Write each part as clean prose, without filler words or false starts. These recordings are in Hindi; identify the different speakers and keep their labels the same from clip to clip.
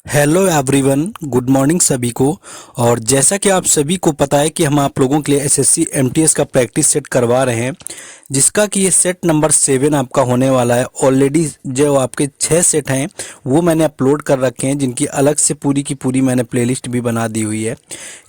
Speaker 1: हेलो एवरीवन, गुड मॉर्निंग सभी को। और जैसा कि आप सभी को पता है कि हम आप लोगों के लिए एसएससी एमटीएस का प्रैक्टिस सेट करवा रहे हैं, जिसका कि ये सेट नंबर 7 आपका होने वाला है। ऑलरेडी जो आपके 6 सेट हैं वो मैंने अपलोड कर रखे हैं, जिनकी अलग से पूरी की पूरी मैंने प्लेलिस्ट भी बना दी हुई है।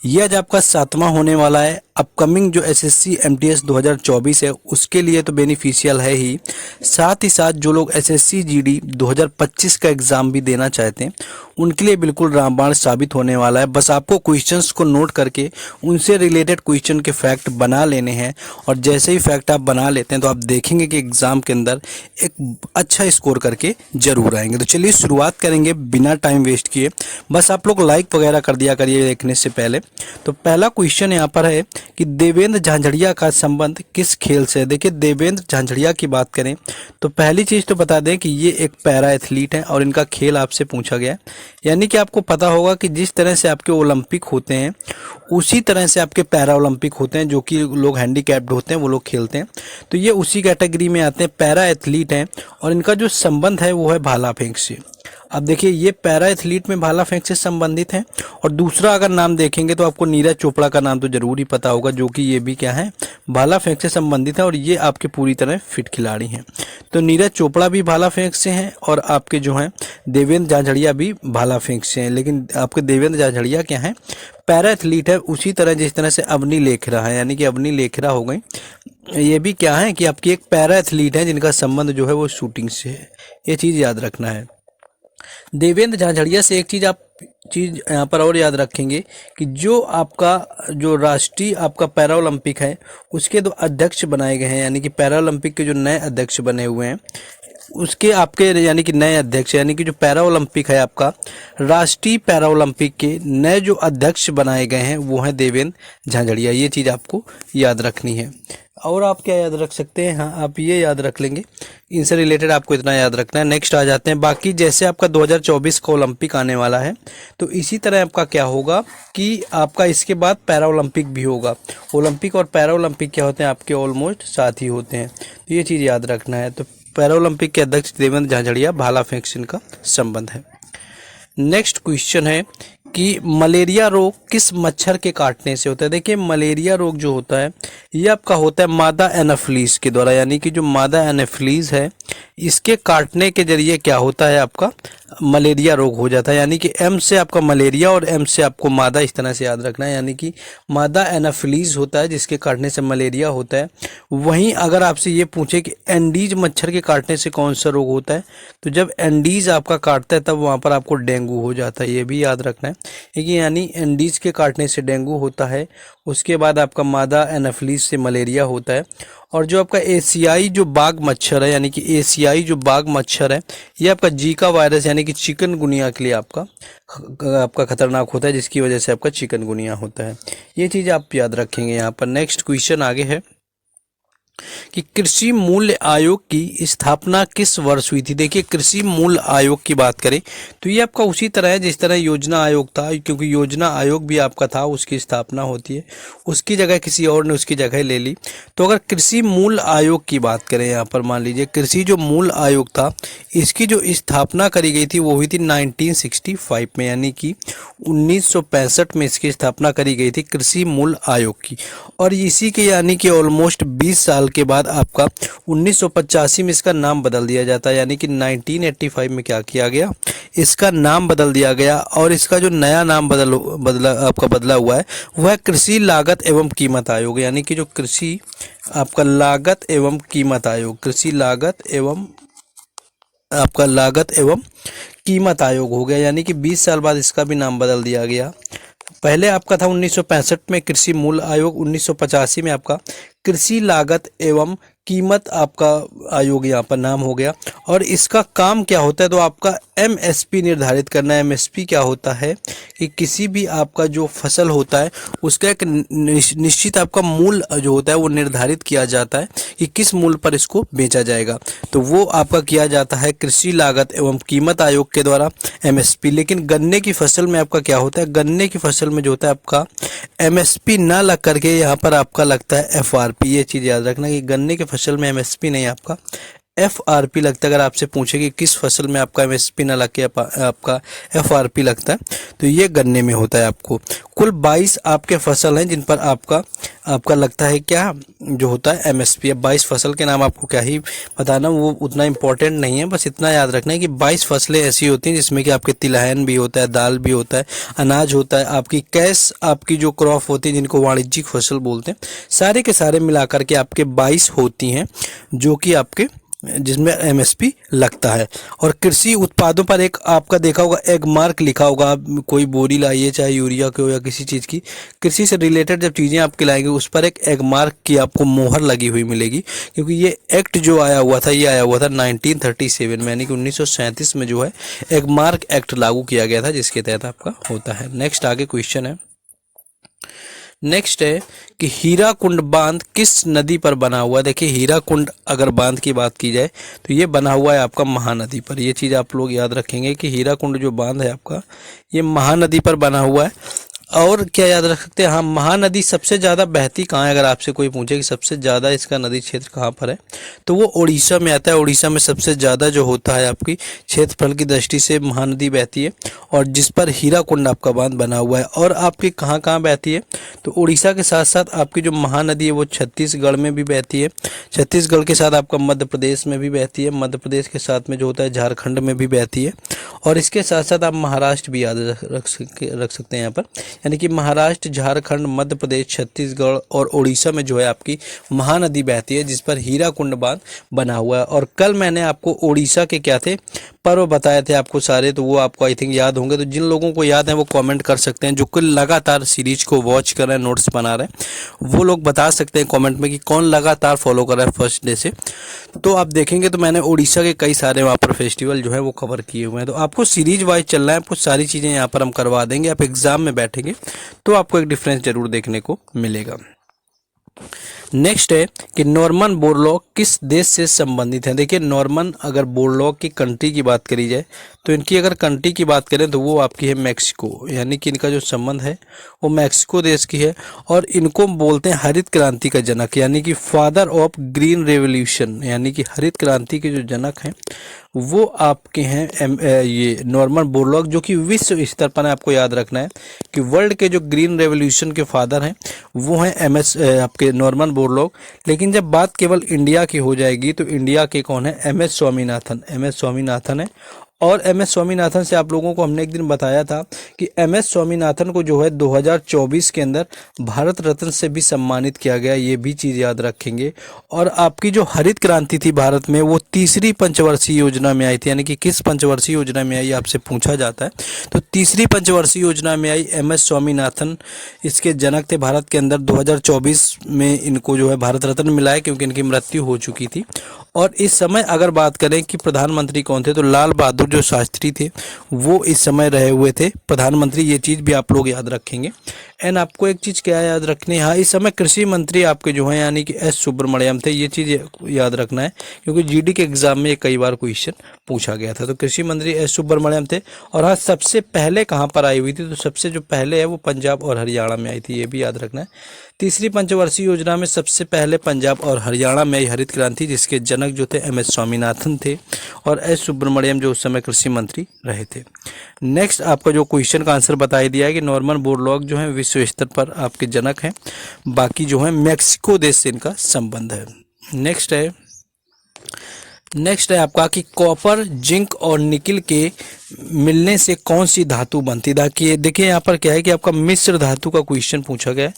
Speaker 1: ये आज आपका 7वां होने वाला है। अपकमिंग जो एसएससी एमटीएस 2024 है उसके लिए तो बेनिफिशियल है ही, साथ ही साथ जो लोग एसएससी जीडी 2025 का एग्ज़ाम भी देना चाहते हैं उनके लिए बिल्कुल रामबाण साबित होने वाला है। बस आपको क्वेश्चंस को नोट करके उनसे रिलेटेड क्वेश्चन के फैक्ट बना लेने हैं, और जैसे ही फैक्ट आप बना लेते हैं तो आप देखेंगे कि एग्ज़ाम के अंदर एक अच्छा स्कोर करके जरूर आएंगे। तो चलिए शुरुआत करेंगे बिना टाइम वेस्ट किए। बस आप लोग लाइक वगैरह कर दिया करिए देखने से पहले। तो पहला क्वेश्चन यहाँ पर है कि देवेंद्र झांझड़िया का संबंध किस खेल से है। देखिए, देवेंद्र झांझड़िया की बात करें तो पहली चीज़ तो बता दें कि ये एक पैरा एथलीट है और इनका खेल आपसे पूछा गया है। यानी कि आपको पता होगा कि जिस तरह से आपके ओलंपिक होते हैं उसी तरह से आपके पैरा ओलंपिक होते हैं, जो कि लोग हैंडीकैप्ड होते हैं वो लोग खेलते हैं। तो ये उसी कैटेगरी में आते हैं, पैरा एथलीट हैं। और इनका जो संबंध है वो है भाला फेंक से। अब देखिए, ये पैरा एथलीट में भाला फेंक से संबंधित हैं। और दूसरा अगर नाम देखेंगे तो आपको नीरज चोपड़ा का नाम तो जरूर ही पता होगा, जो कि ये भी क्या है, भाला फेंक से संबंधित है। और ये आपके पूरी तरह फिट खिलाड़ी हैं। तो नीरज चोपड़ा भी भाला फेंक से हैं और आपके जो हैं देवेंद्र झांझड़िया भी भाला फेंक से हैं। लेकिन आपके देवेंद्र झांझड़िया क्या है, पैरा एथलीट है। उसी तरह जिस तरह से अवनी लेखरा है, यानी कि अवनी लेखरा हो गई, ये भी क्या है कि आपकी एक पैरा एथलीट है जिनका संबंध जो है वो शूटिंग से है। ये चीज़ याद रखना है। देवेंद्र झांझड़िया से एक चीज़ यहाँ पर और याद रखेंगे कि जो आपका जो राष्ट्रीय आपका पैरा ओलंपिक है उसके 2 अध्यक्ष बनाए गए हैं, यानी कि पैरा ओलंपिक के जो नए अध्यक्ष बने हुए हैं उसके आपके यानी कि नए अध्यक्ष, यानी कि जो पैरा ओलंपिक है आपका राष्ट्रीय पैरा ओलंपिक के नए जो अध्यक्ष बनाए गए हैं वो हैं देवेंद्र झांझड़िया। ये चीज़ आपको याद रखनी है। और आप क्या याद रख सकते हैं, हाँ आप ये याद रख लेंगे, इनसे रिलेटेड आपको इतना याद रखना है। नेक्स्ट आ जाते हैं। बाकी जैसे आपका 2024 का ओलंपिक आने वाला है तो इसी तरह आपका क्या होगा कि आपका इसके बाद पैरा ओलंपिक भी होगा। ओलंपिक और पैरा ओलंपिक क्या होते हैं, आपके ऑलमोस्ट साथ ही होते हैं। तो ये चीज़ याद रखना है। तो पैरा ओलंपिक के अध्यक्ष देवेंद्र झांझड़िया, भाला फेंक से इनका संबंध है। नेक्स्ट क्वेश्चन है कि मलेरिया रोग किस मच्छर के काटने से होता है। देखिए, मलेरिया रोग जो होता है ये आपका होता है मादा एनाफिलीज के द्वारा, यानी कि जो मादा एनाफिलीज है इसके काटने के जरिए क्या होता है, आपका मलेरिया रोग हो जाता है। यानी कि एम से आपका मलेरिया और एम से आपको मादा, इस तरह से याद रखना है। यानी कि मादा एनाफिलीज होता है जिसके काटने से मलेरिया होता है। वहीं अगर आपसे ये पूछे कि एंडीज मच्छर के काटने से कौन सा रोग होता है, तो जब एंडीज आपका काटता है तब वहाँ पर आपको डेंगू हो जाता है। ये भी याद रखना है कि यानी एंडीज के काटने से डेंगू होता है, उसके बाद आपका मादा एनाफिलीज से मलेरिया होता है। और जो आपका एशियाई जो बाघ मच्छर है, यानी कि एशियाई जो बाघ मच्छर है, ये आपका जीका वायरस यानी कि चिकनगुनिया के लिए आपका खतरनाक होता है, जिसकी वजह से आपका चिकनगुनिया होता है। ये चीज़ आप याद रखेंगे यहाँ पर। नेक्स्ट क्वेश्चन आगे है कि कृषि मूल्य आयोग की स्थापना किस वर्ष हुई थी। देखिए, कृषि मूल्य आयोग की बात करें तो ये आपका उसी तरह है जिस तरह योजना आयोग था, क्योंकि योजना आयोग भी आपका था, उसकी स्थापना होती है, उसकी जगह किसी और ने उसकी जगह ले ली। तो अगर कृषि मूल्य आयोग की बात करें, यहाँ पर मान लीजिए कृषि जो मूल्य आयोग था इसकी जो स्थापना करी गई थी वो हुई थी 1965 में, यानी कि 1965 में इसकी स्थापना करी गई थी कृषि मूल्य आयोग की। और इसी के यानी कि ऑलमोस्ट 20 साल के बाद आपका 1985 में इसका नाम बदल दिया जाता है। यानी कि 1985 में क्या किया गया, इसका नाम बदल दिया गया। और इसका जो नया नाम बदला हुआ है वह है कृषि लागत एवं कीमत आयोग। यानी कि जो कृषि आपका लागत एवं कीमत आयोग, कृषि लागत एवं आपका लागत एवं कीमत आयोग हो गया। यानी कि 20 साल बाद इसका भी नाम बदल दिया गया। पहले आपका था 1965 में कृषि मूल्य आयोग, 1985 में आपका कृषि लागत एवं कीमत आपका आयोग यहाँ पर नाम हो गया। और इसका काम क्या होता है, तो आपका एमएसपी निर्धारित करना है। एमएसपी क्या होता है कि किसी भी आपका जो फसल होता है उसका एक निश्चित आपका मूल्य जो होता है वो निर्धारित किया जाता है कि किस मूल्य पर इसको बेचा जाएगा। तो वो आपका किया जाता है कृषि लागत एवं कीमत आयोग के द्वारा, एमएसपी। लेकिन गन्ने की फसल में आपका क्या होता है, गन्ने की फसल में जो होता है आपका एमएसपी ना लग करके यहाँ पर आपका लगता है एफआरपी। ये चीज़ याद रखना कि गन्ने के फसल में एमएसपी नहीं, आपका FRP लगता है। अगर आपसे पूछे कि किस फसल में आपका MSP ना लग के आपका FRP लगता है, तो ये गन्ने में होता है। आपको कुल 22 आपके फसल हैं जिन पर आपका लगता है क्या जो होता है MSP। अब 22 फसल के नाम आपको क्या ही बताना, वो उतना इंपॉर्टेंट नहीं है, बस इतना याद रखना है कि 22 फसलें ऐसी होती हैं जिसमें कि आपके तिलहन भी होता है, दाल भी होता है, अनाज होता है, आपकी कैश आपकी जो क्रॉप होती है जिनको वाणिज्यिक फसल बोलते हैं, सारे के सारे मिलाकर के आपके 22 होती हैं जो कि आपके जिसमें MSP लगता है। और कृषि उत्पादों पर एक आपका देखा होगा एग मार्क लिखा होगा। आप कोई बोरी लाइए, चाहे यूरिया की हो या किसी चीज़ की, कृषि से रिलेटेड जब चीज़ें आपके लाएंगे उस पर एक एग मार्क की आपको मोहर लगी हुई मिलेगी, क्योंकि ये एक्ट जो आया हुआ था, ये आया हुआ था 1937 में, यानी कि 1937 में जो है एग मार्क एक्ट लागू किया गया था, जिसके तहत आपका होता है। नेक्स्ट आगे क्वेश्चन है, नेक्स्ट है कि हीराकुंड बांध किस नदी पर बना हुआ है। देखिए हीराकुंड अगर बांध की बात की जाए तो ये बना हुआ है आपका महानदी पर। ये चीज़ आप लोग याद रखेंगे कि हीराकुंड जो बांध है आपका, ये महानदी पर बना हुआ है। और क्या याद रख सकते हैं, हाँ, महानदी सबसे ज़्यादा बहती कहाँ है। अगर आपसे कोई पूछे कि सबसे ज़्यादा इसका नदी क्षेत्र कहाँ पर है, तो वो उड़ीसा में आता है। उड़ीसा में सबसे ज़्यादा जो होता है आपकी क्षेत्रफल की दृष्टि से महानदी बहती है, और जिस पर हीराकुंड आपका बांध बना हुआ है। और आपकी कहाँ कहाँ बहती है, तो उड़ीसा के साथ साथ आपकी जो महानदी है वो छत्तीसगढ़ में भी बहती है। छत्तीसगढ़ के साथ आपका मध्य प्रदेश में भी बहती है। मध्य प्रदेश के साथ में जो होता है झारखंड में भी बहती है। और इसके साथ साथ आप महाराष्ट्र भी याद रख सकते हैं यहाँ पर, यानी कि महाराष्ट्र, झारखंड, मध्य प्रदेश, छत्तीसगढ़ और उड़ीसा में जो है आपकी महानदी बहती है, जिस पर हीराकुंड बांध बना हुआ है। और कल मैंने आपको उड़ीसा के क्या थे पर्व बताए थे आपको सारे, तो वो आपको आई थिंक याद होंगे। तो जिन लोगों को याद है वो कमेंट कर सकते हैं, जो कि लगातार सीरीज को वॉच कर रहे हैं, नोट्स बना रहे हैं, वो लोग बता सकते हैं कमेंट में कि कौन लगातार फॉलो कर रहा है फर्स्ट डे से। तो आप देखेंगे तो मैंने उड़ीसा के कई सारे वहाँ पर फेस्टिवल जो है वो कवर किए हुए हैं। तो आपको सीरीज वाइज चलना है, आपको सारी चीज़ें यहाँ पर हम करवा देंगे। आप एग्जाम में बैठेंगे तो आपको एक डिफरेंस जरूर देखने को मिलेगा। नेक्स्ट है कि नॉर्मन बोरलॉग किस देश से संबंधित है। देखिए नॉर्मन अगर बोरलॉग की कंट्री की बात करी जाए तो इनकी अगर कंट्री की बात करें तो वो आपकी है मैक्सिको, यानी कि इनका जो संबंध है वो मैक्सिको देश की है। और इनको बोलते हैं हरित क्रांति का जनक, यानी कि फादर ऑफ ग्रीन रेवोल्यूशन, यानी कि हरित क्रांति के जो जनक हैं वो आपके हैं ये नॉर्मन बोरलॉग, जो कि विश्व स्तर पर आपको याद रखना है कि वर्ल्ड के जो ग्रीन रेवोल्यूशन के फादर हैं वो हैं आपके नॉर्मन बोरलॉग। लेकिन जब बात केवल इंडिया की हो जाएगी तो इंडिया के कौन है, MS स्वामीनाथन। MS स्वामीनाथन है। और MS स्वामीनाथन से आप लोगों को हमने एक दिन बताया था कि MS स्वामीनाथन को जो है 2024 के अंदर भारत रत्न से भी सम्मानित किया गया, ये भी चीज़ याद रखेंगे। और आपकी जो हरित क्रांति थी भारत में वो तीसरी पंचवर्षीय योजना में आई थी, यानी कि किस पंचवर्षीय योजना में आई आपसे पूछा जाता है, तो तीसरी पंचवर्षीय योजना में आई। MS स्वामीनाथन इसके जनक थे भारत के अंदर। 2024 में इनको जो है भारत रत्न मिला है क्योंकि इनकी मृत्यु हो चुकी थी। और इस समय अगर बात करें कि प्रधानमंत्री कौन थे, तो लाल बहादुर जो शास्त्री थे वो इस समय रहे हुए थे प्रधानमंत्री। ये चीज़ भी आप लोग याद रखेंगे। एंड आपको एक चीज़ क्या याद रखनी है, हाँ, इस समय कृषि मंत्री आपके जो हैं यानी कि S सुब्रमण्यम थे। ये चीज़ याद रखना है क्योंकि GD के एग्जाम में कई बार क्वेश्चन पूछा गया था। तो कृषि मंत्री S सुब्रमण्यम थे। और हाँ, सबसे पहले कहाँ पर आई हुई थी, तो सबसे जो पहले है वो पंजाब और हरियाणा में आई थी, ये भी याद रखना है। तीसरी पंचवर्षीय योजना में सबसे पहले पंजाब और हरियाणा में आई हरित क्रांति, जिसके जनक जो थे MS स्वामीनाथन थे और S सुब्रमण्यम जो उस समय कृषि मंत्री रहे थे। नेक्स्ट आपका जो क्वेश्चन का आंसर बताई दिया है कि नॉर्मन बोरलॉग जो है विश्व स्तर पर आपके जनक हैं, बाकी जो है मैक्सिको देश से इनका संबंध है। नेक्स्ट है आपका कि कॉपर, जिंक और निकिल के मिलने से कौन सी धातु बनती है। देखिए यहाँ पर क्या है कि आपका मिश्र धातु का क्वेश्चन पूछा गया है।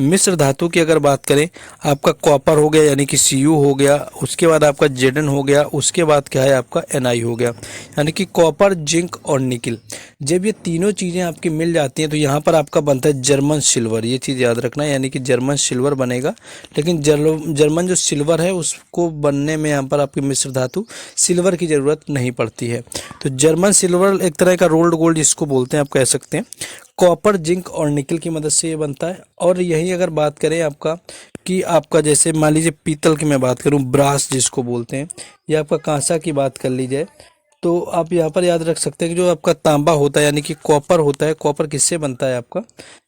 Speaker 1: मिश्र धातु की अगर बात करें, आपका कॉपर हो गया यानी कि Cu हो गया, उसके बाद आपका Zn हो गया, उसके बाद क्या है आपका Ni हो गया, यानी कि कॉपर, जिंक और निकिल। जब ये तीनों चीज़ें आपकी मिल जाती हैं तो यहाँ पर आपका बनता है जर्मन सिल्वर। ये चीज़ याद रखना है, यानी कि जर्मन सिल्वर बनेगा। लेकिन जर्मन जो सिल्वर है उसको बनने में यहाँ पर आपकी मिश्र धातु सिल्वर की ज़रूरत नहीं पड़ती है। तो जर्मन सिल्वर एक तरह का रोल्ड गोल्ड जिसको बोलते हैं, आप कह सकते हैं। कॉपर, जिंक और निकिल की मदद से ये बनता है। और यही अगर बात करें आपका कि आपका जैसे मान लीजिए पीतल की मैं बात करूं, ब्रास जिसको बोलते हैं, या आपका कांसा की बात कर ली जाए, तो आप यहाँ पर याद रख सकते हैं कि जो आपका तांबा होता है यानी कि कॉपर होता है, कॉपर किससे बनता है आपका,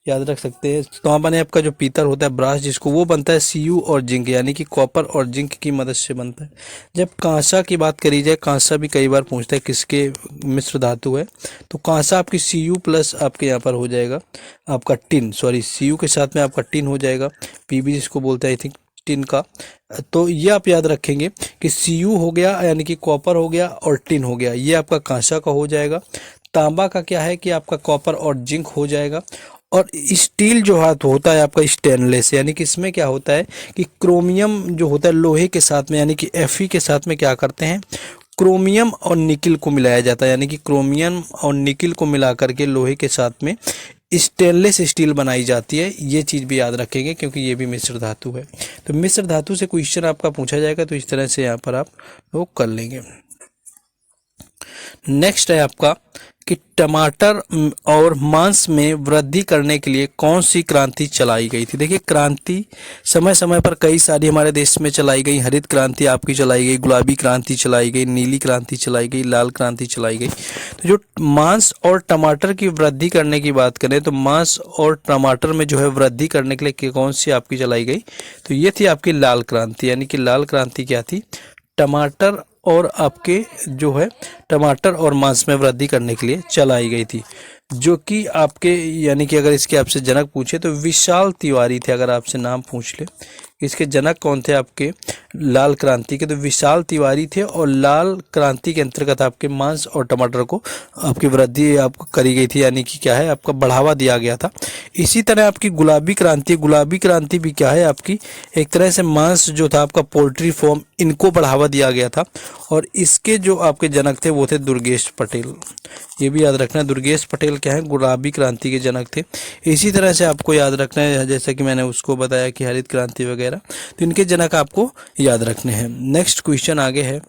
Speaker 1: याद रख सकते हैं। तांबा ने आपका जो पीतल होता है ब्रास जिसको, वो बनता है Cu और जिंक यानी कि कॉपर और जिंक की मदद से बनता है। जब कांसा की बात करी जाए, कांसा भी कई बार पूछता है किसके मिश्र धातु है, तो कांसा आपकी Cu प्लस आपके यहाँ पर हो जाएगा आपका टिन, सॉरी Cu के साथ में आपका टिन हो जाएगा, Pb जिसको बोलते हैं आई थिंक टिन का। तो ये आप याद रखेंगे कि Cu हो गया यानी कि कॉपर हो गया और टिन हो गया, ये आपका कांसा का हो जाएगा। तांबा का क्या है कि आपका कॉपर और जिंक हो जाएगा। और स्टील जो हाथ होता है आपका स्टेनलेस, यानी कि इसमें क्या होता है कि क्रोमियम जो होता है लोहे के साथ में यानी कि Fe के साथ में क्या करते हैं, क्रोमियम और निकिल को मिलाया जाता है, यानी कि क्रोमियम और निकिल को मिला करके लोहे के साथ में स्टेनलेस स्टील बनाई जाती है। ये चीज़ भी याद रखेंगे क्योंकि ये भी मिश्र धातु है। तो मिश्र धातु से क्वेश्चन आपका पूछा जाएगा, तो इस तरह से यहाँ पर आप लोग कर लेंगे। नेक्स्ट है आपका कि टमाटर और मांस में वृद्धि करने के लिए कौन सी क्रांति चलाई गई थी। देखिए क्रांति समय समय पर कई सारी हमारे देश में चलाई गई। हरित क्रांति आपकी चलाई गई, गुलाबी क्रांति चलाई गई, नीली क्रांति चलाई गई, लाल क्रांति चलाई गई। तो जो मांस और टमाटर की वृद्धि करने की बात करें तो मांस और टमाटर में जो है वृद्धि करने के लिए कौन सी आपकी चलाई गई, तो ये थी आपकी लाल क्रांति। यानी कि लाल क्रांति क्या थी, टमाटर और आपके जो है टमाटर और मांस में वृद्धि करने के लिए चलाई गई थी, जो कि आपके यानी कि अगर इसके आपसे जनक पूछे तो विशाल तिवारी थे। अगर आपसे नाम पूछ ले इसके जनक कौन थे आपके लाल क्रांति के, तो विशाल तिवारी थे। और लाल क्रांति के अंतर्गत आपके मांस और टमाटर को आपकी वृद्धि आपको करी गई थी, यानी कि क्या है आपका बढ़ावा दिया गया था। इसी तरह आपकी गुलाबी क्रांति, गुलाबी क्रांति भी क्या है आपकी एक तरह से मांस जो था आपका पोल्ट्री फॉर्म, इनको बढ़ावा दिया गया था। और इसके जो आपके जनक थे वो थे दुर्गेश पटेल। ये भी याद रखना है, दुर्गेश पटेल क्या है गुलाबी क्रांति के जनक थे। इसी तरह से आपको याद रखना है जैसा कि मैंने उसको बताया कि हरित क्रांति वगैरह, तो इनके जनक आपको याद रखने हैं। नेक्स्ट क्वेश्चन आगे है,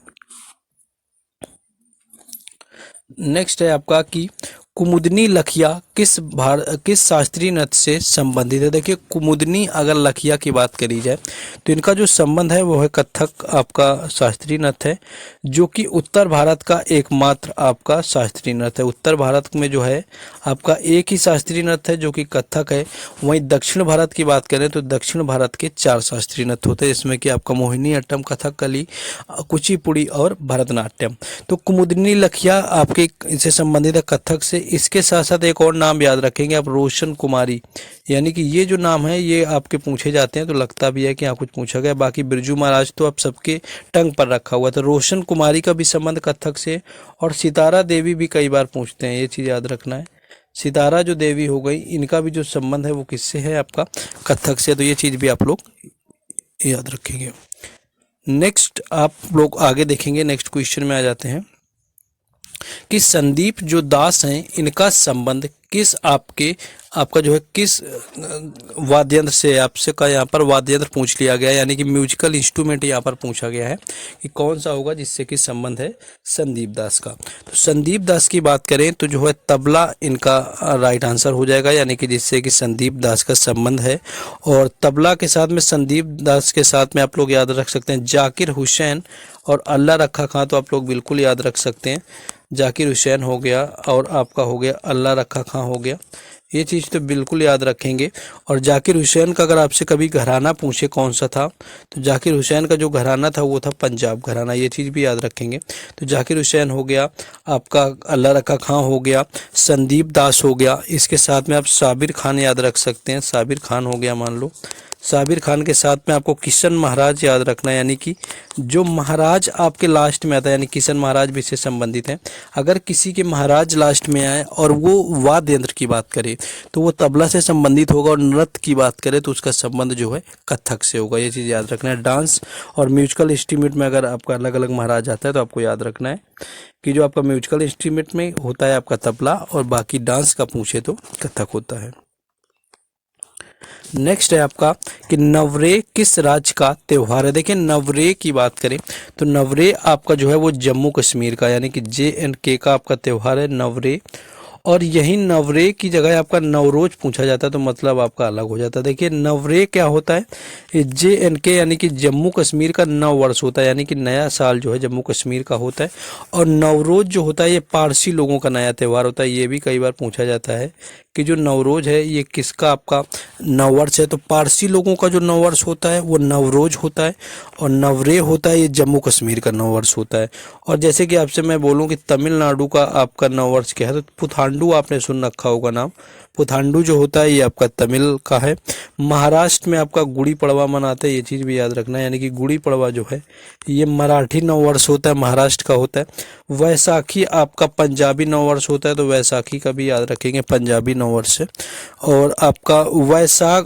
Speaker 1: नेक्स्ट है आपका कि कुमुदनी लखिया किस शास्त्रीय नृत्य से संबंधित है। देखिए कुमुदनी अगर लखिया की बात करी जाए तो इनका जो संबंध है वो है कथक आपका शास्त्रीय नृत्य है, जो कि उत्तर भारत का एकमात्र आपका शास्त्रीय नृत्य है। उत्तर भारत में जो है आपका एक ही शास्त्रीय नृत्य है जो कि कथक है। वहीं दक्षिण भारत की बात करें तो दक्षिण भारत के 4 शास्त्रीय नृत्य होते हैं, इसमें कि आपका मोहिनी अट्टम, कथकली, कुचिपुड़ी और भरतनाट्यम। तो कुमुदनी लखिया आपके इससे संबंधित है कथक से। इसके साथ साथ एक और नाम याद रखेंगे आप, रोशन कुमारी, यानी कि ये जो नाम है ये आपके पूछे जाते हैं तो लगता भी है कि यहाँ कुछ पूछा गया। बाकी बिरजू महाराज तो आप सबके टंग पर रखा हुआ था। रोशन कुमारी का भी संबंध कथक से। और सितारा देवी भी कई बार पूछते हैं, ये चीज़ याद रखना है। सितारा जो देवी हो गई, इनका भी जो संबंध है वो किससे है आपका कथक से, तो ये चीज़ भी आप लोग याद रखेंगे। नेक्स्ट आप लोग आगे देखेंगे, नेक्स्ट क्वेश्चन में आ जाते हैं कि संदीप जो दास हैं इनका संबंध किस आपका जो है किस वाद्य यंत्र से, आपसे का यहाँ पर वाद्य यंत्र पूछ लिया गया है, यानी कि म्यूजिकल इंस्ट्रूमेंट यहाँ पर पूछा गया है कि कौन सा होगा जिससे कि संबंध है संदीप दास का। तो संदीप दास की बात करें तो जो है तबला इनका राइट आंसर हो जाएगा, यानी कि जिससे कि संदीप दास का संबंध है। और तबला के साथ में संदीप दास के साथ में आप लोग याद रख सकते हैं जाकिर हुसैन और अल्लाह रखा खां, तो आप लोग बिल्कुल याद रख सकते हैं। जाकिर हुसैन हो गया और आपका हो गया अल्लाह रखा खां हो गया, ये चीज़ तो बिल्कुल याद रखेंगे। और जाकिर हुसैन का अगर आपसे कभी घराना पूछे कौन सा था, तो जाकिर हुसैन का जो घराना था वो था पंजाब घराना, ये चीज़ भी याद रखेंगे। तो जाकिर हुसैन हो गया आपका, अल्लाह रखा खां हो गया, संदीप दास हो गया। इसके साथ में आप साबिर खान याद रख सकते हैं, साबिर खान हो गया मान लो। साबिर खान के साथ में आपको किशन महाराज याद रखना है, यानी कि जो महाराज आपके लास्ट में आता है, यानी किशन महाराज भी इससे संबंधित हैं। अगर किसी के महाराज लास्ट में आए और वो वाद्य यंत्र की बात करे तो वो तबला से संबंधित होगा, और नृत्य की बात करें तो उसका संबंध जो है कथक से होगा, ये चीज़ याद रखना है। डांस और म्यूजिकल इंस्ट्रूमेंट में अगर आपका अलग अलग महाराज आता है तो आपको याद रखना है कि जो आपका म्यूजिकल इंस्ट्रूमेंट में होता है आपका तबला, और बाकी डांस का पूछे तो कथक होता है। नेक्स्ट है आपका कि नवरे किस राज्य का त्यौहार है। देखिए नवरे की बात करें तो नवरे आपका जो है वो जम्मू कश्मीर का, यानी कि JNK का आपका त्यौहार है नवरे। और यही नवरे की जगह आपका नवरोज पूछा जाता है तो मतलब आपका अलग हो जाता है। देखिए नवरे क्या होता है, JNK यानी कि जम्मू कश्मीर का नव वर्ष होता है, यानी कि नया साल जो है जम्मू कश्मीर का होता है। और नवरोज जो होता है ये पारसी लोगों का नया त्यौहार होता है। ये भी कई बार पूछा जाता है कि जो नवरोज है ये किसका आपका नववर्ष है, तो पारसी लोगों का जो नववर्ष होता है वो नवरोज होता है। और नवरे होता है ये जम्मू कश्मीर का नववर्ष होता है। और जैसे कि आपसे मैं बोलूं कि तमिलनाडु का आपका नववर्ष क्या है, तो पुथांडु आपने सुन रखा होगा नाम। पुथांडु जो होता है ये आपका तमिल का है। महाराष्ट्र में आपका गुड़ी पड़वा मनाते हैं, ये चीज़ भी याद रखना है, यानी कि गुड़ी पड़वा जो है ये मराठी नववर्ष होता है, महाराष्ट्र का होता है। वैसाखी आपका पंजाबी नववर्ष होता है, तो वैसाखी का भी याद रखेंगे, पंजाबी नववर्ष है। और आपका वैशाख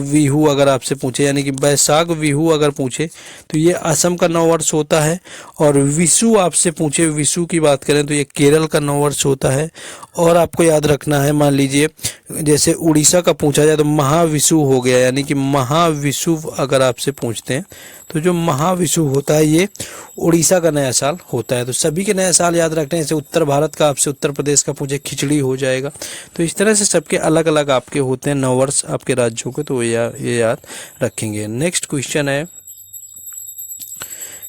Speaker 1: बिहू अगर आपसे पूछे, यानी कि वैशाख बिहू अगर पूछे तो ये असम का नववर्ष होता है। और विशु आपसे पूछे, विशु की बात करें तो ये केरल का नववर्ष होता है। और आपको याद रखना है, मान लीजिए जैसे उड़ीसा का पूछा जाए तो महाविशु हो गया, यानी कि महाविशु अगर आपसे पूछते हैं तो जो महाविशु होता है ये उड़ीसा का नया साल होता है। तो सभी के नया साल याद रखते हैं। जैसे उत्तर भारत का आपसे उत्तर प्रदेश का पूछे खिचड़ी हो जाएगा। तो इस तरह से सबके अलग अलग आपके होते हैं नववर्ष आपके राज्यों के, तो ये याद रखेंगे। नेक्स्ट क्वेश्चन है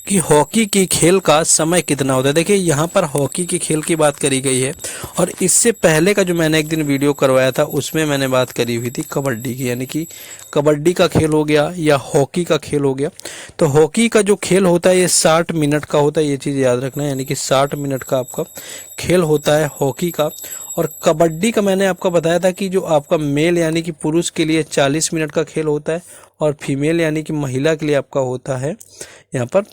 Speaker 1: कि हॉकी की खेल का समय कितना होता है। देखिए यहाँ पर हॉकी की खेल की बात करी गई है, और इससे पहले का जो मैंने एक दिन वीडियो करवाया था उसमें मैंने बात करी हुई थी कबड्डी की, यानी कि कबड्डी का खेल हो गया या हॉकी का खेल हो गया। तो हॉकी का जो खेल होता है ये 60 मिनट का होता है, ये चीज़ याद रखना है, यानी कि 60 मिनट का आपका खेल होता है हॉकी का। और कबड्डी का मैंने आपको बताया था कि जो आपका मेल यानी कि पुरुष के लिए 40 मिनट का खेल होता है, और फीमेल यानी कि महिला के लिए आपका होता है यहाँ पर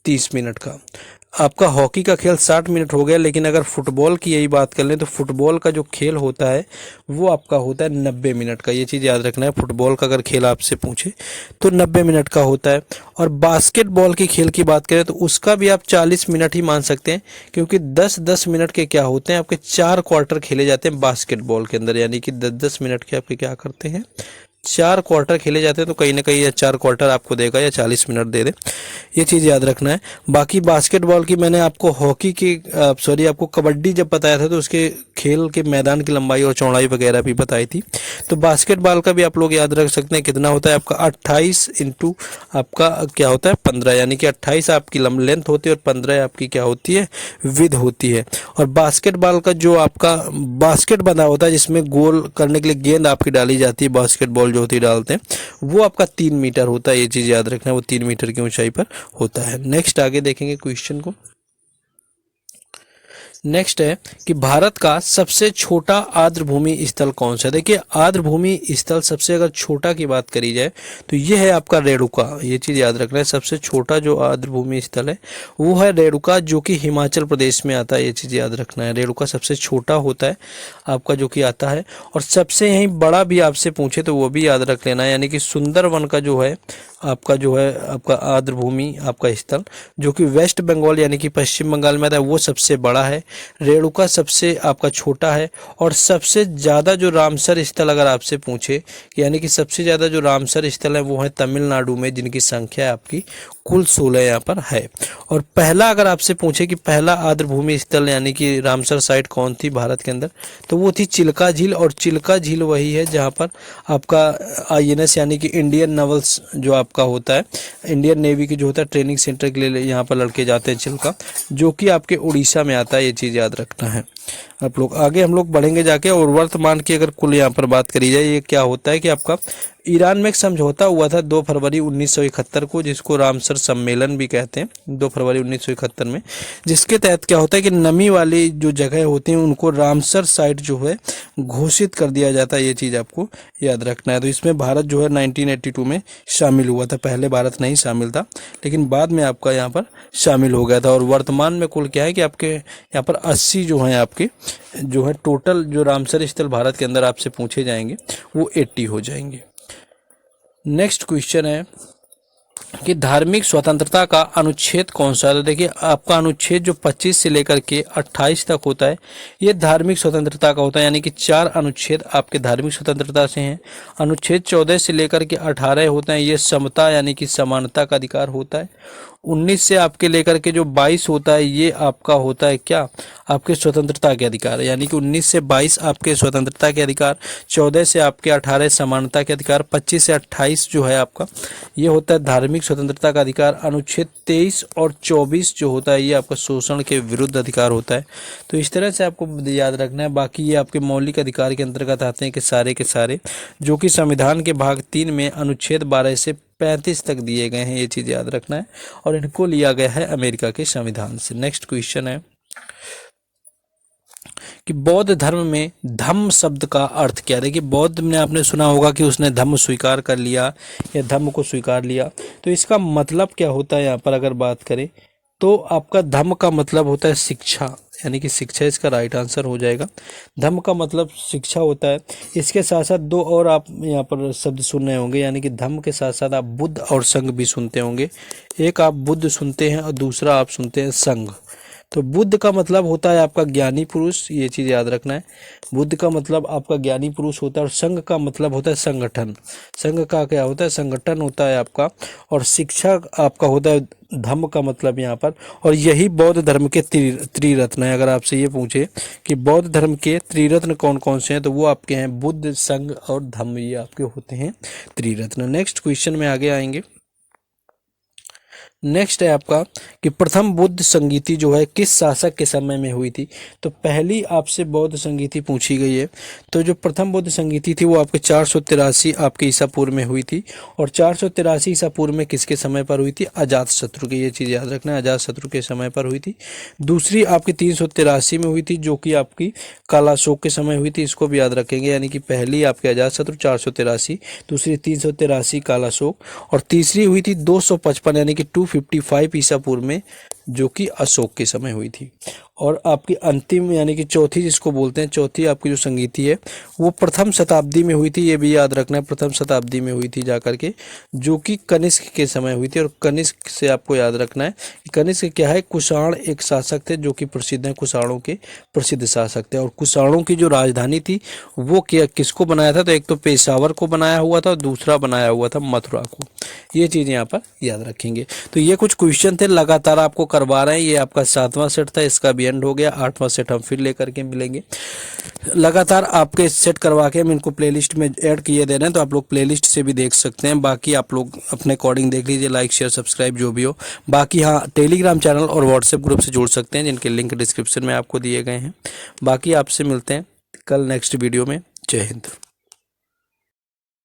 Speaker 1: 30 मिनट का। आपका हॉकी का खेल 60 मिनट हो गया। लेकिन अगर फुटबॉल की यही बात कर लें तो फुटबॉल का जो खेल होता है वो आपका होता है 90 मिनट का। ये चीज़ याद रखना है, फुटबॉल का अगर खेल आपसे पूछे तो 90 मिनट का होता है। और बास्केटबॉल की खेल की बात करें तो उसका भी आप 40 मिनट ही मान सकते हैं, क्योंकि 10-10 मिनट के क्या होते हैं आपके 4 क्वार्टर खेले जाते हैं बास्केटबॉल के अंदर, यानी कि 10-10 मिनट के आपके क्या करते हैं 4 क्वार्टर खेले जाते हैं। तो कहीं ना कहीं या 4 क्वार्टर आपको देगा या 40 मिनट दे दे, ये चीज़ याद रखना है। बाकी बास्केटबॉल की मैंने आपको हॉकी की आपको कबड्डी जब बताया था तो उसके खेल के मैदान की लंबाई और चौड़ाई वगैरह भी बताई थी। तो बास्केटबॉल का भी आप लोग याद रख सकते हैं कितना होता है आपका 28 इंटू आपका क्या होता है 15, यानी कि 28 आपकी लेंथ होती है और 15 आपकी क्या होती है विड्थ होती है। और बास्केटबॉल का जो आपका बास्केट बना होता है जिसमें गोल करने के लिए गेंद आपकी डाली जाती है, बास्केटबॉल जो होती डालते हैं वो आपका 3 मीटर होता है। ये चीज़ याद रखना है, वो 3 मीटर की ऊंचाई पर होता है। नेक्स्ट आगे देखेंगे क्वेश्चन को। नेक्स्ट है कि भारत का सबसे छोटा आर्द्रभूमि स्थल कौन सा है। देखिए आर्द्रभूमि स्थल सबसे अगर छोटा की बात करी जाए तो ये है आपका रेणुका। ये चीज़ याद रखना है, सबसे छोटा जो आर्द्रभूमि स्थल है वो है रेणुका, जो कि हिमाचल प्रदेश में आता है। ये चीज़ याद रखना है, रेणुका सबसे छोटा होता है आपका जो कि आता है। और सबसे यही बड़ा भी आपसे पूछे तो वो भी याद रख लेना है, यानी कि सुंदरवन का जो है आपका आर्द्रभूमि आपका स्थल जो कि वेस्ट बंगाल यानी कि पश्चिम बंगाल में आता है वो सबसे बड़ा है। रेणुका सबसे आपका छोटा है। और सबसे ज़्यादा जो रामसर स्थल अगर आपसे पूछे, यानी कि सबसे ज़्यादा जो रामसर स्थल है वो है तमिलनाडु में, जिनकी संख्या आपकी कुल 16 यहाँ पर है। और पहला अगर आपसे पूछे कि पहला आर्द्रभूमि स्थल यानी कि रामसर साइट कौन थी भारत के अंदर, तो वो थी चिल्का झील। और चिल्का झील वही है जहाँ पर आपका INS यानी कि इंडियन नेवल्स जो आपका होता है, इंडियन नेवी की जो होता है ट्रेनिंग सेंटर के लिए यहाँ पर लड़के जाते हैं चिल्का, जो कि आपके उड़ीसा में आता है। ये चीज़ याद रखना है आप लोग। आगे हम लोग बढ़ेंगे जाके। और वर्तमान की अगर कुल यहाँ पर बात करी जाए, ये क्या होता है कि आपका ईरान में एक समझौता हुआ था 2 फरवरी 1971 को, जिसको रामसर सम्मेलन भी कहते हैं, 2 फरवरी 1971 में, जिसके तहत क्या होता है कि नमी वाली जो जगह होती हैं उनको रामसर साइट जो है घोषित कर दिया जाता है। ये चीज़ आपको याद रखना है। तो इसमें भारत जो है 1982 में शामिल हुआ था। पहले भारत नहीं शामिल था, लेकिन बाद में आपका यहाँ पर शामिल हो गया था। और वर्तमान में कुल क्या है कि आपके यहाँ पर 80 जो हैं आपके जो है टोटल जो रामसर स्थल भारत के अंदर आपसे पूछे जाएंगे वो 80 हो जाएंगे। नेक्स्ट क्वेश्चन है कि धार्मिक स्वतंत्रता का अनुच्छेद कौन सा है। तो देखिए आपका अनुच्छेद जो 25 से लेकर के 28 तक होता है ये धार्मिक स्वतंत्रता का होता है, यानी कि 4 अनुच्छेद आपके धार्मिक स्वतंत्रता से हैं। अनुच्छेद 14 से लेकर के 18 होते हैं, ये समता यानी कि समानता का अधिकार होता है। 19 से आपके लेकर के जो 22 होता है ये आपका होता है क्या, आपके स्वतंत्रता के अधिकार, यानी कि 19 से 22 आपके स्वतंत्रता के अधिकार, 14 से आपके 18 समानता के अधिकार, 25 से 28 जो है आपका ये होता है धार्मिक स्वतंत्रता का अधिकार, अनुच्छेद 23 और 24 जो होता है ये आपका शोषण के विरुद्ध अधिकार होता है। तो इस तरह से आपको याद रखना है। बाकी ये आपके मौलिक अधिकार के अंतर्गत आते हैं के सारे जो कि संविधान के भाग 3 में अनुच्छेद 12 से 35 तक दिए गए हैं, ये चीज़ याद रखना है। और इनको लिया गया है अमेरिका के संविधान से। नेक्स्ट क्वेश्चन है कि बौद्ध धर्म में धम्म शब्द का अर्थ क्या है। देखिए बौद्ध में आपने सुना होगा कि उसने धम्म स्वीकार कर लिया या धम्म को स्वीकार लिया, तो इसका मतलब क्या होता है यहाँ पर अगर बात करें तो आपका धम्म का मतलब होता है शिक्षा, यानी कि शिक्षा इसका राइट आंसर हो जाएगा। धम्म का मतलब शिक्षा होता है। इसके साथ साथ दो और आप यहाँ पर शब्द सुन रहे होंगे, यानी कि धम्म के साथ साथ आप बुद्ध और संघ भी सुनते होंगे। एक आप बुद्ध सुनते हैं और दूसरा आप सुनते हैं संघ। तो बुद्ध का मतलब होता है आपका ज्ञानी पुरुष, ये चीज़ याद रखना है। बुद्ध का मतलब आपका ज्ञानी पुरुष होता है। और संघ का मतलब होता है संगठन। संघ का क्या होता है, संगठन होता है आपका। और शिक्षा आपका होता है धम्म का मतलब यहाँ पर। और यही बौद्ध धर्म के त्रिरत्न है। अगर आपसे ये पूछे कि बौद्ध धर्म के त्रिरत्न कौन कौन से हैं, तो वो आपके हैं बुद्ध, संघ और धम्म, ये आपके होते हैं त्रिरत्न। नेक्स्ट क्वेश्चन में आगे आएंगे। नेक्स्ट है आपका कि प्रथम बुद्ध संगीति जो है किस शासक के समय में हुई थी। तो पहली आपसे बौद्ध संगीति पूछी गई है। तो जो प्रथम बुद्ध संगीति थी वो आपके 483 आपके ईसा पूर्व में हुई थी। और 483 ईसा पूर्व में किसके समय पर हुई थी, अजातशत्रु की, ये चीज़ याद रखना है, अजातशत्रु के समय पर हुई थी। दूसरी आपकी 383 में हुई थी जो कि आपकी कालाशोक के समय हुई थी, इसको भी याद रखेंगे। यानी कि पहली आपके अजातशत्रु 483, दूसरी 383 कालाशोक, और तीसरी हुई थी 255 यानी कि 255 ईसा पूर्व में, जो कि अशोक के समय हुई थी। और आपकी अंतिम यानी कि चौथी जिसको बोलते हैं, चौथी आपकी जो संगीति है वो प्रथम शताब्दी में हुई थी, ये भी याद रखना है, प्रथम शताब्दी में हुई थी जाकर के, जो कि कनिष्क के समय हुई थी। और कनिष्क से आपको याद रखना है कि कनिष्क क्या है, कुषाण एक शासक थे जो कि प्रसिद्ध हैं, कुषाणों के प्रसिद्ध शासक थे। और कुषाणों की जो राजधानी थी वो किसको बनाया था, तो एक तो पेशावर को बनाया हुआ था और दूसरा बनाया हुआ था मथुरा को। ये चीज़ यहाँ पर याद रखेंगे। तो ये कुछ क्वेश्चन थे, लगातार आपको करवा रहे हैं। ये आपका 7वां सेट था, इसका भी एंड हो गया। 8वां सेट हम फिर लेकर के मिलेंगे। लगातार आपके सेट करवा के हम इनको प्लेलिस्ट में ऐड किए दे रहे हैं, तो आप लोग प्लेलिस्ट से भी देख सकते हैं। बाकी आप लोग अपने अकॉर्डिंग देख लीजिए, लाइक शेयर सब्सक्राइब जो भी हो। बाकी हाँ, टेलीग्राम चैनल और व्हाट्सएप ग्रुप से जुड़ सकते हैं, जिनके लिंक डिस्क्रिप्शन में आपको दिए गए हैं। बाकी आपसे मिलते हैं कल नेक्स्ट वीडियो में। जय हिंद।